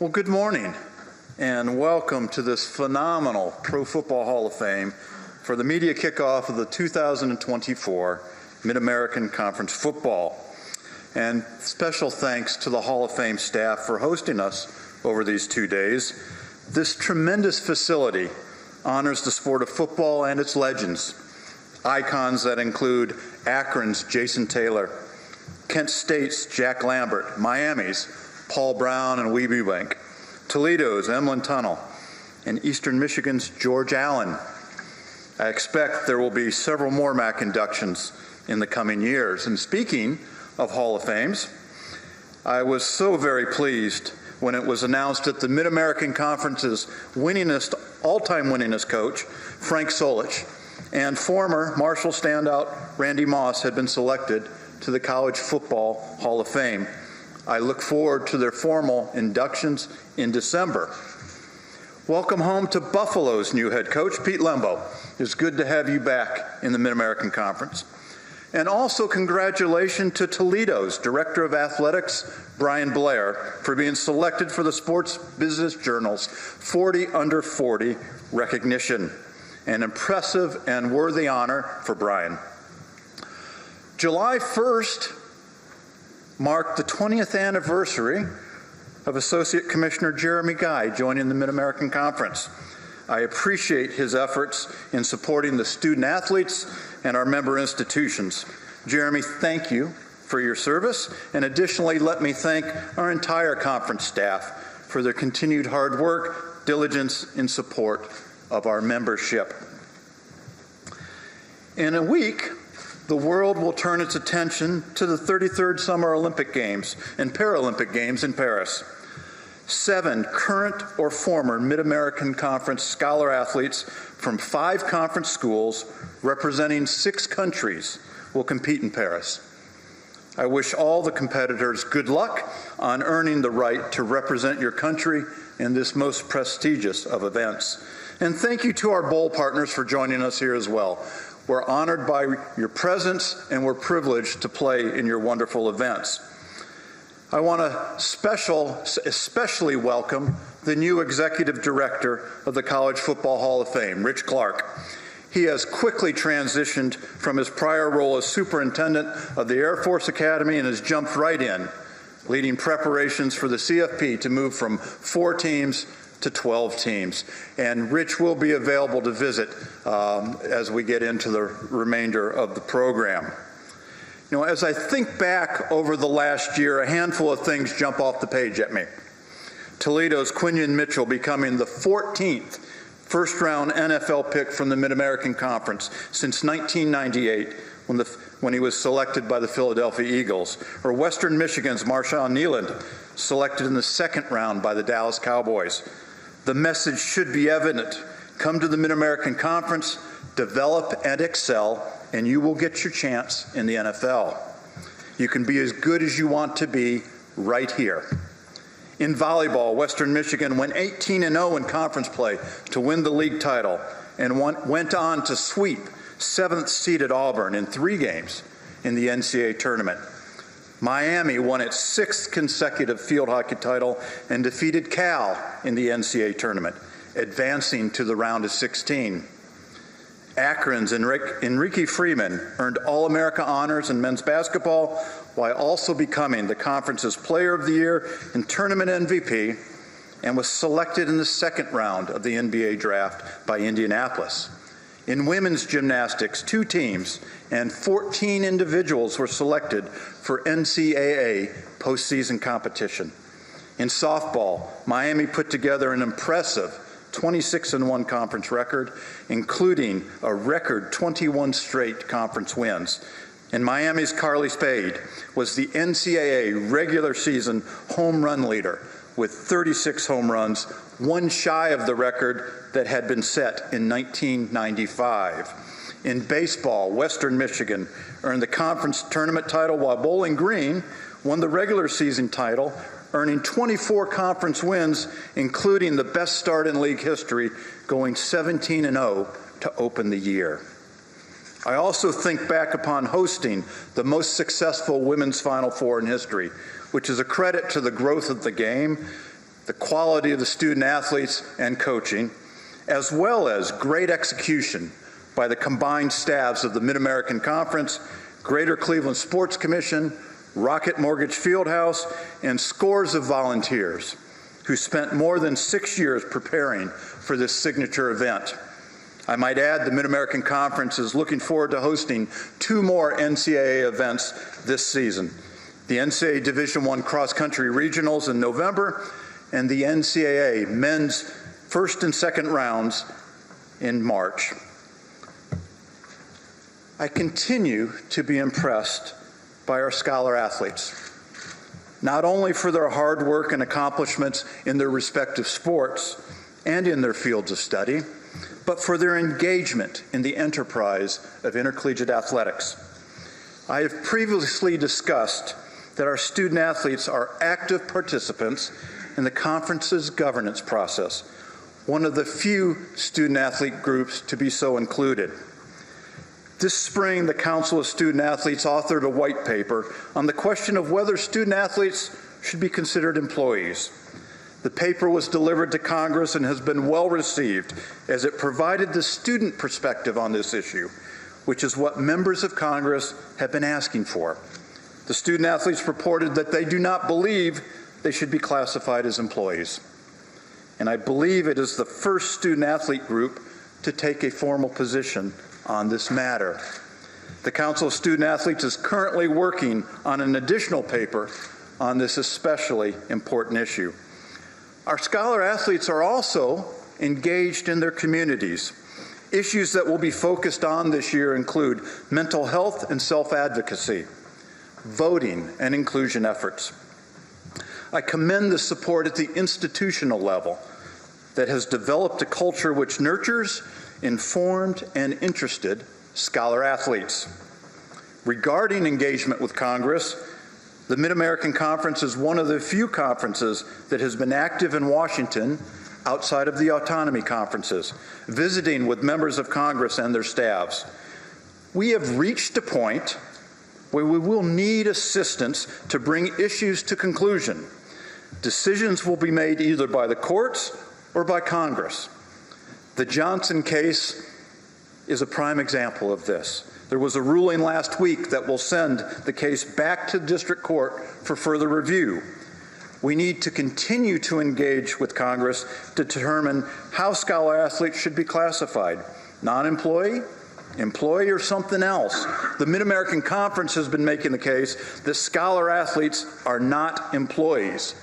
Well, good morning and welcome to this phenomenal Pro Football Hall of Fame for the media kickoff of the 2024 Mid-American Conference Football. And special thanks to the Hall of Fame staff for hosting us over these 2 days. This tremendous facility honors the sport of football and its legends. Icons that include Akron's Jason Taylor, Kent State's Jack Lambert, Miami's Paul Brown and Weeby Bank, Toledo's Emlyn Tunnel, and Eastern Michigan's George Allen. I expect there will be several more MAC inductions in the coming years. And speaking of Hall of Fames, I was so very pleased when it was announced that the Mid-American Conference's all-time winningest coach, Frank Solich, and former Marshall standout Randy Moss had been selected to the College Football Hall of Fame. I look forward to their formal inductions in December. Welcome home to Buffalo's new head coach, Pete Lembo. It's good to have you back in the Mid-American Conference. And also congratulations to Toledo's Director of Athletics, Brian Blair, for being selected for the Sports Business Journal's 40 Under 40 recognition. An impressive and worthy honor for Brian. July 1st marked the 20th anniversary of Associate Commissioner Jeremy Guy joining the Mid-American Conference. I appreciate his efforts in supporting the student athletes and our member institutions. Jeremy, thank you for your service, and additionally, let me thank our entire conference staff for their continued hard work, diligence in support of our membership. In a week, the world will turn its attention to the 33rd Summer Olympic Games and Paralympic Games in Paris. 7 current or former Mid-American Conference scholar athletes from 5 conference schools representing 6 countries will compete in Paris. I wish all the competitors good luck on earning the right to represent your country in this most prestigious of events. And thank you to our bowl partners for joining us here as well. We're honored by your presence, and we're privileged to play in your wonderful events. I want to especially welcome the new Executive Director of the College Football Hall of Fame, Rich Clark. He has quickly transitioned from his prior role as Superintendent of the Air Force Academy and has jumped right in, leading preparations for the CFP to move from 4 teams to 12 teams. And Rich will be available to visit as we get into the remainder of the program. You know, as I think back over the last year, a handful of things jump off the page at me. Toledo's Quinion Mitchell becoming the 14th first-round NFL pick from the Mid-American Conference since 1998 when he was selected by the Philadelphia Eagles. Or Western Michigan's Marshawn Nealand, selected in the 2nd round by the Dallas Cowboys. The message should be evident. Come to the Mid-American Conference, develop and excel, and you will get your chance in the NFL. You can be as good as you want to be right here. In volleyball, Western Michigan went 18-0 in conference play to win the league title and went on to sweep 7th-seeded Auburn in 3 games in the NCAA tournament. Miami won its 6th consecutive field hockey title and defeated Cal in the NCAA tournament, advancing to the round of 16. Akron's Enrique Freeman earned All-America honors in men's basketball while also becoming the conference's Player of the Year and tournament MVP, and was selected in the 2nd round of the NBA draft by Indianapolis. In women's gymnastics, 2 teams and 14 individuals were selected for NCAA postseason competition. In softball, Miami put together an impressive 26-1 conference record, including a record 21 straight conference wins. And Miami's Carly Spade was the NCAA regular season home run leader with 36 home runs, 1 shy of the record that had been set in 1995. In baseball, Western Michigan earned the conference tournament title while Bowling Green won the regular season title, earning 24 conference wins, including the best start in league history, going 17-0 to open the year. I also think back upon hosting the most successful women's Final Four in history, which is a credit to the growth of the game the quality of the student athletes and coaching, as well as great execution by the combined staffs of the Mid-American Conference, Greater Cleveland Sports Commission, Rocket Mortgage Fieldhouse, and scores of volunteers who spent more than 6 years preparing for this signature event. I might add the Mid-American Conference is looking forward to hosting 2 more NCAA events this season: the NCAA Division I Cross Country Regionals in November and the NCAA Men's First and Second Rounds in March. I continue to be impressed by our scholar athletes, not only for their hard work and accomplishments in their respective sports and in their fields of study, but for their engagement in the enterprise of intercollegiate athletics. I have previously discussed that our student athletes are active participants in the conference's governance process, one of the few student athlete groups to be so included. This spring, the Council of Student Athletes authored a white paper on the question of whether student athletes should be considered employees. The paper was delivered to Congress and has been well received as it provided the student perspective on this issue, which is what members of Congress have been asking for. The student athletes reported that they do not believe they should be classified as employees. And I believe it is the first student athlete group to take a formal position on this matter. The Council of Student Athletes is currently working on an additional paper on this especially important issue. Our scholar athletes are also engaged in their communities. Issues that will be focused on this year include mental health and self-advocacy, voting and inclusion efforts. I commend the support at the institutional level that has developed a culture which nurtures informed and interested scholar athletes. Regarding engagement with Congress, the Mid-American Conference is one of the few conferences that has been active in Washington outside of the autonomy conferences, visiting with members of Congress and their staffs. We have reached a point where we will need assistance to bring issues to conclusion. Decisions will be made either by the courts or by Congress. The Johnson case is a prime example of this. There was a ruling last week that will send the case back to district court for further review. We need to continue to engage with Congress to determine how scholar athletes should be classified. Non-employee, employee, or something else. The Mid-American Conference has been making the case that scholar athletes are not employees.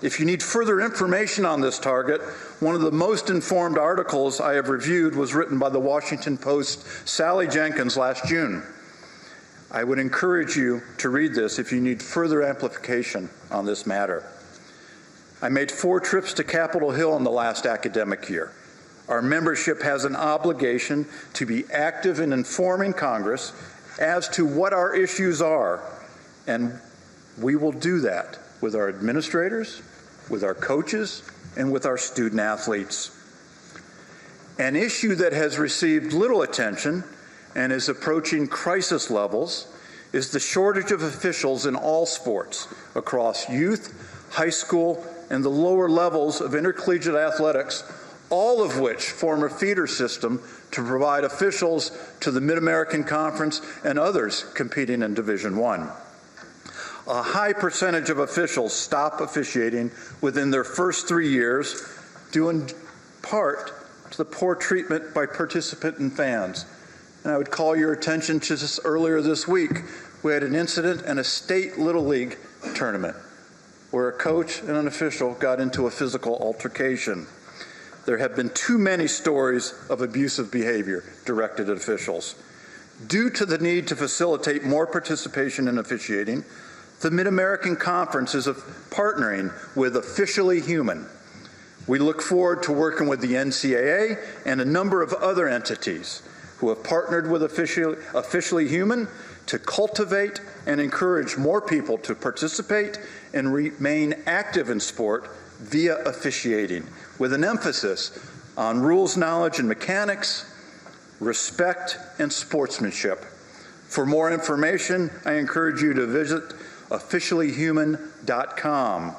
If you need further information on this target, one of the most informed articles I have reviewed was written by the Washington Post's Sally Jenkins last June. I would encourage you to read this if you need further amplification on this matter. I made 4 trips to Capitol Hill in the last academic year. Our membership has an obligation to be active in informing Congress as to what our issues are, and we will do that with our administrators, with our coaches, and with our student athletes. An issue that has received little attention and is approaching crisis levels is the shortage of officials in all sports across youth, high school, and the lower levels of intercollegiate athletics, all of which form a feeder system to provide officials to the Mid-American Conference and others competing in Division I. A high percentage of officials stop officiating within their first 3 years, due in part to the poor treatment by participant and fans. And I would call your attention to just earlier this week, we had an incident in a state Little League tournament where a coach and an official got into a physical altercation. There have been too many stories of abusive behavior directed at officials. Due to the need to facilitate more participation in officiating, the Mid-American Conference is partnering with Officially Human. We look forward to working with the NCAA and a number of other entities who have partnered with Officially Human to cultivate and encourage more people to participate and remain active in sport via officiating, with an emphasis on rules knowledge and mechanics, respect, and sportsmanship. For more information, I encourage you to visit officiallyhuman.com.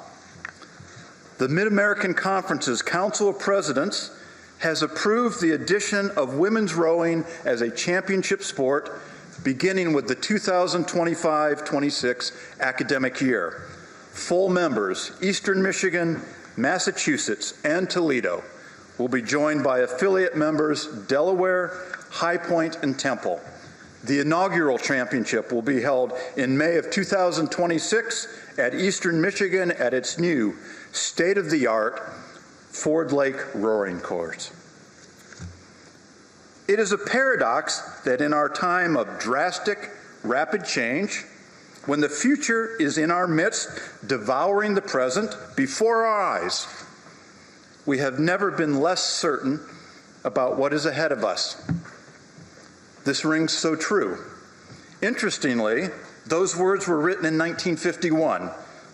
The Mid-American Conference's Council of Presidents has approved the addition of women's rowing as a championship sport beginning with the 2025-26 academic year. Full members, Eastern Michigan, Massachusetts, and Toledo, will be joined by affiliate members Delaware, High Point, and Temple. The inaugural championship will be held in May of 2026 at Eastern Michigan at its new state-of-the-art Ford Lake rowing course. It is a paradox that in our time of drastic, rapid change, when the future is in our midst, devouring the present before our eyes, we have never been less certain about what is ahead of us. This rings so true. Interestingly, those words were written in 1951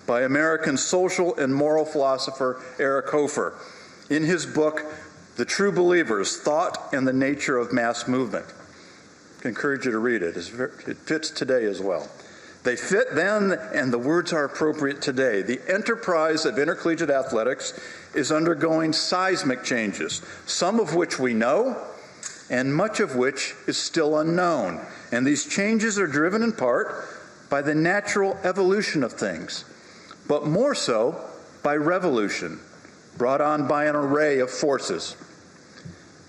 by American social and moral philosopher Eric Hofer in his book, The True Believers, Thought and the Nature of Mass Movement. I encourage you to read it. It fits today as well. They fit then, and the words are appropriate today. The enterprise of intercollegiate athletics is undergoing seismic changes, some of which we know, and much of which is still unknown. And these changes are driven in part by the natural evolution of things, but more so by revolution, brought on by an array of forces.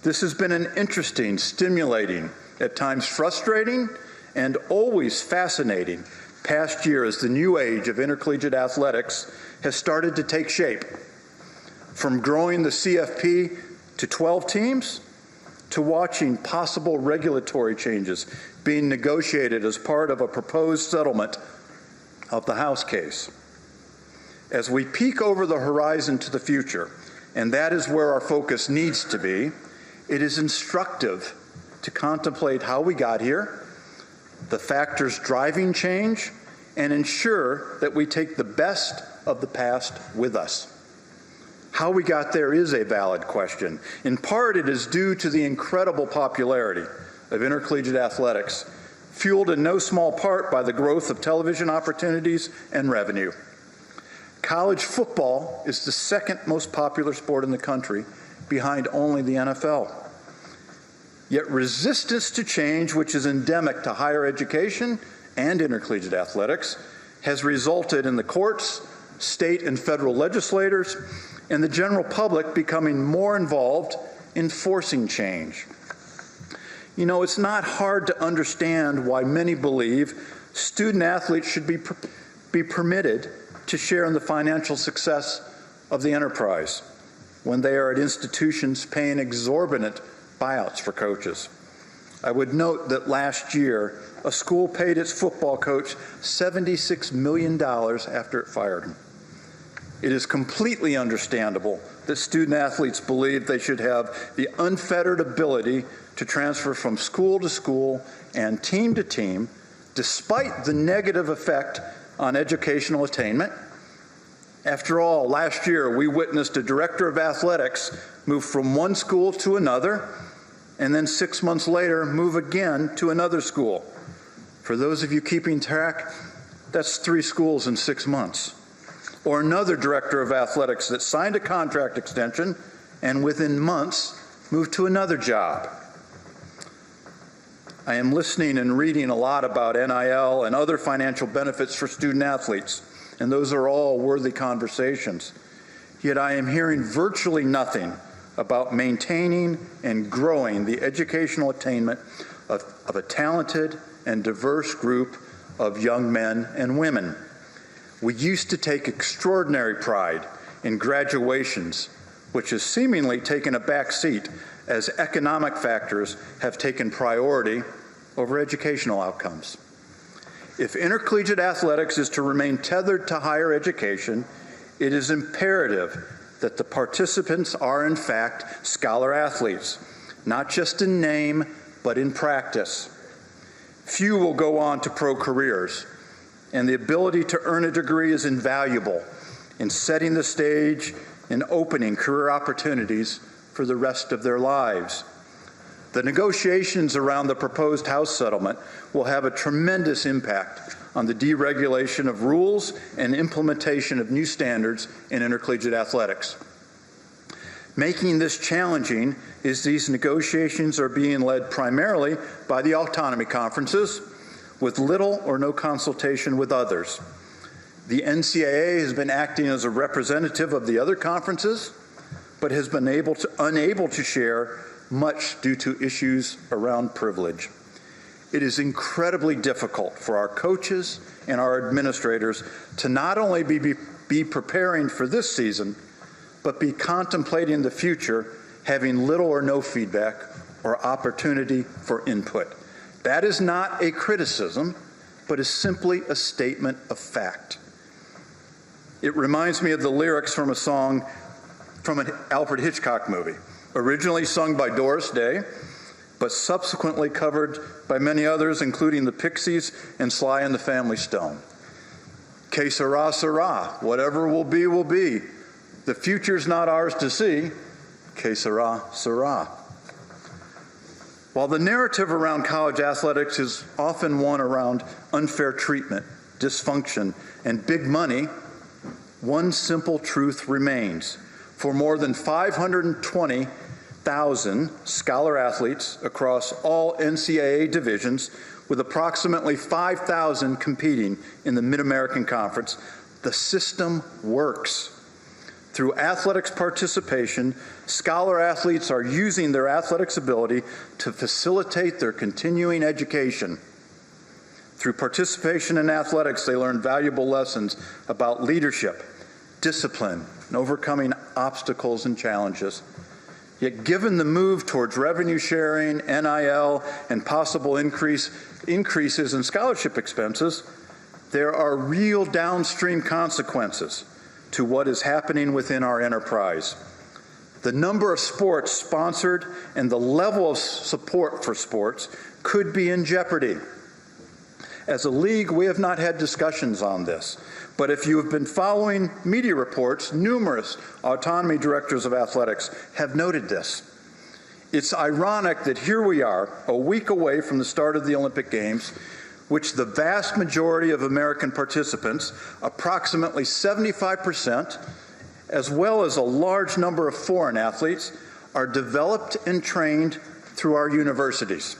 This has been an interesting, stimulating, at times frustrating, and always fascinating past year as the new age of intercollegiate athletics has started to take shape. From growing the CFP to 12 teams, to watching possible regulatory changes being negotiated as part of a proposed settlement of the House case. As we peek over the horizon to the future, and that is where our focus needs to be, it is instructive to contemplate how we got here, the factors driving change, and ensure that we take the best of the past with us. How we got there is a valid question. In part, it is due to the incredible popularity of intercollegiate athletics, fueled in no small part by the growth of television opportunities and revenue. College football is the second most popular sport in the country, behind only the NFL. Yet resistance to change, which is endemic to higher education and intercollegiate athletics, has resulted in the courts, state and federal legislators, and the general public becoming more involved in forcing change. You know, it's not hard to understand why many believe student athletes should be permitted to share in the financial success of the enterprise when they are at institutions paying exorbitant buyouts for coaches. I would note that last year, a school paid its football coach $76 million after it fired him. It is completely understandable that student athletes believe they should have the unfettered ability to transfer from school to school and team to team, despite the negative effect on educational attainment. After all, last year we witnessed a director of athletics move from one school to another, and then 6 months later move again to another school. For those of you keeping track, that's 3 schools in 6 months. Or another director of athletics that signed a contract extension and within months moved to another job. I am listening and reading a lot about NIL and other financial benefits for student athletes, and those are all worthy conversations. Yet I am hearing virtually nothing about maintaining and growing the educational attainment of a talented and diverse group of young men and women. We used to take extraordinary pride in graduations, which has seemingly taken a back seat as economic factors have taken priority over educational outcomes. If intercollegiate athletics is to remain tethered to higher education, it is imperative that the participants are in fact scholar athletes, not just in name, but in practice. Few will go on to pro careers, and the ability to earn a degree is invaluable in setting the stage and opening career opportunities for the rest of their lives. The negotiations around the proposed House settlement will have a tremendous impact on the deregulation of rules and implementation of new standards in intercollegiate athletics. Making this challenging is these negotiations are being led primarily by the autonomy conferences, with little or no consultation with others. The NCAA has been acting as a representative of the other conferences, but has been unable to share much due to issues around privilege. It is incredibly difficult for our coaches and our administrators to not only be preparing for this season, but be contemplating the future, having little or no feedback or opportunity for input. That is not a criticism, but is simply a statement of fact. It reminds me of the lyrics from a song from an Alfred Hitchcock movie, originally sung by Doris Day, but subsequently covered by many others, including the Pixies and Sly and the Family Stone. Que sera, sera. Whatever will be, will be. The future's not ours to see. Que sera, sera. While the narrative around college athletics is often one around unfair treatment, dysfunction, and big money, one simple truth remains. For more than 520,000 scholar athletes across all NCAA divisions, with approximately 5,000 competing in the Mid-American Conference, the system works. Through athletics participation, scholar athletes are using their athletics ability to facilitate their continuing education. Through participation in athletics, they learn valuable lessons about leadership, discipline, and overcoming obstacles and challenges. Yet given the move towards revenue sharing, NIL, and possible increases in scholarship expenses, there are real downstream consequences to what is happening within our enterprise. The number of sports sponsored and the level of support for sports could be in jeopardy. As a league, we have not had discussions on this, but if you have been following media reports, numerous autonomy directors of athletics have noted this. It's ironic that here we are, a week away from the start of the Olympic Games, which the vast majority of American participants, approximately 75%, as well as a large number of foreign athletes, are developed and trained through our universities.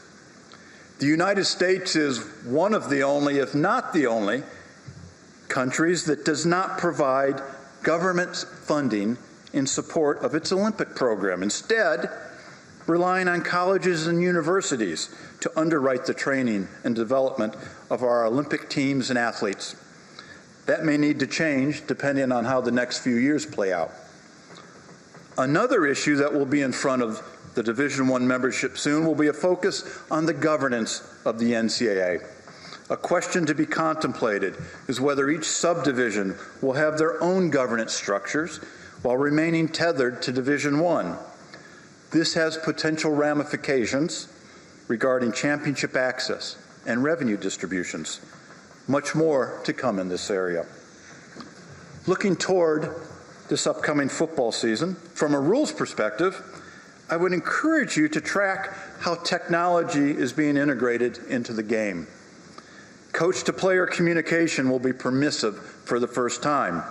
The United States is one of the only, if not the only, countries that does not provide government funding in support of its Olympic program, instead relying on colleges and universities to underwrite the training and development of our Olympic teams and athletes. That may need to change depending on how the next few years play out. Another issue that will be in front of the Division I membership soon will be a focus on the governance of the NCAA. A question to be contemplated is whether each subdivision will have their own governance structures while remaining tethered to Division I. This has potential ramifications regarding championship access and revenue distributions. Much more to come in this area. Looking toward this upcoming football season, from a rules perspective, I would encourage you to track how technology is being integrated into the game. Coach-to-player communication will be permissive for the first time.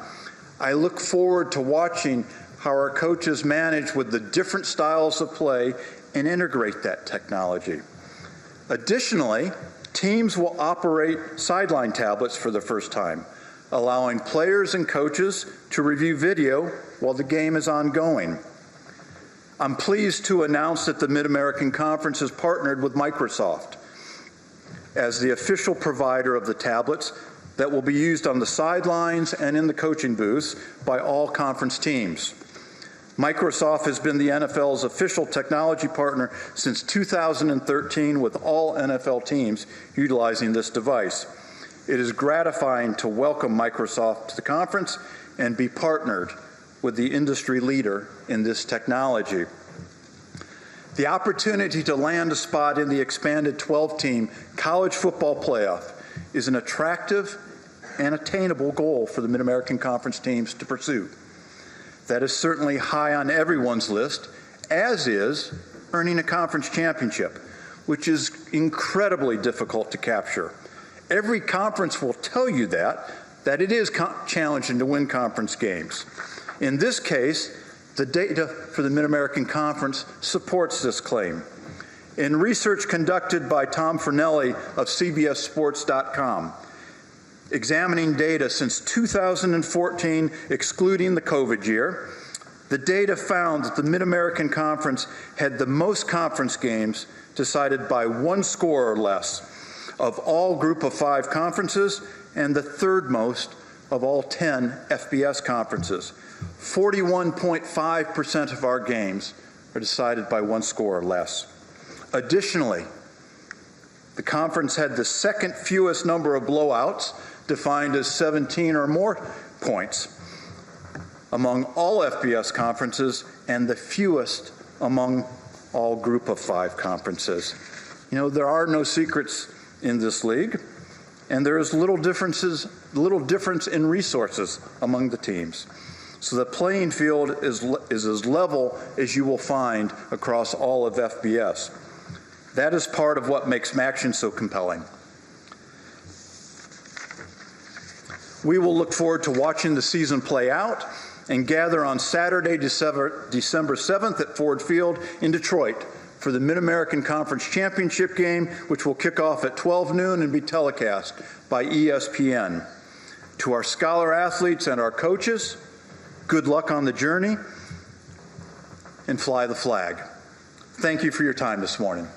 I look forward to watching how our coaches manage with the different styles of play and integrate that technology. Additionally, teams will operate sideline tablets for the first time, allowing players and coaches to review video while the game is ongoing. I'm pleased to announce that the Mid-American Conference has partnered with Microsoft as the official provider of the tablets that will be used on the sidelines and in the coaching booths by all conference teams. Microsoft has been the NFL's official technology partner since 2013, with all NFL teams utilizing this device. It is gratifying to welcome Microsoft to the conference and be partnered with the industry leader in this technology. The opportunity to land a spot in the expanded 12-team college football playoff is an attractive and attainable goal for the Mid-American Conference teams to pursue. That is certainly high on everyone's list, as is earning a conference championship, which is incredibly difficult to capture. Every conference will tell you that it is challenging to win conference games. In this case, the data for the Mid-American Conference supports this claim. In research conducted by Tom Fornelli of CBSSports.com, examining data since 2014, excluding the COVID year, the data found that the Mid-American Conference had the most conference games decided by one score or less of all Group of 5 conferences and the third most of all 10 FBS conferences. 41.5% of our games are decided by one score or less. Additionally, the conference had the second fewest number of blowouts, defined as 17 or more points, among all FBS conferences and the fewest among all Group of 5 conferences. You know, there are no secrets in this league, and there is little difference in resources among the teams. So the playing field is as level as you will find across all of FBS. That is part of what makes MACtion so compelling. We will look forward to watching the season play out and gather on Saturday, December 7th at Ford Field in Detroit for the Mid-American Conference Championship game, which will kick off at 12 noon and be telecast by ESPN. To our scholar athletes and our coaches, good luck on the journey, and fly the flag. Thank you for your time this morning.